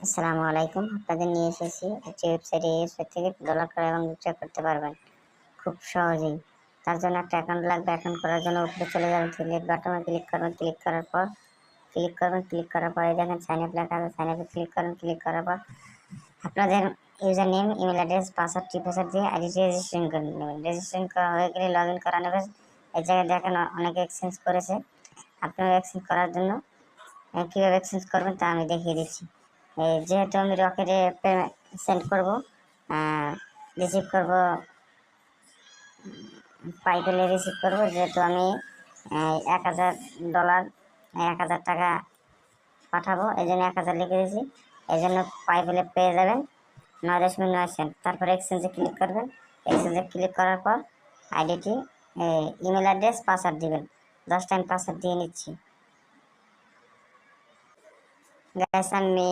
আসসালামু আলাইকুম। আপনাদের নিয়ে এসেছি একটি ওয়েবসাইটে থেকে ডলার করে এবং উইথড্র করতে পারবেন খুব সহজেই। তার জন্য একটা অ্যাকাউন্ট লাগবে। অ্যাকাউন্ট করার জন্য উপরে চলে যাবেন, সিলেক্ট বাটনে ক্লিক করবেন, ক্লিক করার পর ক্লিক করার পরে দেখেন সাইন আপ লেখা আছে, সাইন আপে ক্লিক করবেন। ক্লিক করার পর আপনাদের user name, email address, password, টিপাসওয়ার্ড দিয়ে আইডিটি রেজিস্ট্রেশন করে নেবেন। রেজিস্ট্রেশন করা হয়ে গেলে লগ ইন করা নেবেন। এই জায়গায় দেখেন অনেকে এক্সচেঞ্জ করেছে। আপনারা এক্সচেঞ্জ করার জন্য কীভাবে এক্সচেঞ্জ করবেন তা আমি দেখিয়ে দিচ্ছি। যেহেতু আমি রকেটে সেন্ড করবো, রিসিভ করব, পাইপেলে রিসিভ করবো, যেহেতু আমি $1000 টাকা পাঠাবো, এই জন্য 1000 লিখে দিয়েছি। এই জন্য পাইপেলে পেয়ে যাবেন 9.9 সেন্ট। তারপর এক্সচেঞ্জে ক্লিক করবেন। এক্সচেঞ্জে ক্লিক করার পর আইডিটি, ইমেল অ্যাড্রেস, পাসওয়ার্ড দিবেন। 10 টাইম পাসওয়ার্ড দিয়ে নিচ্ছি। গ্যাস আমি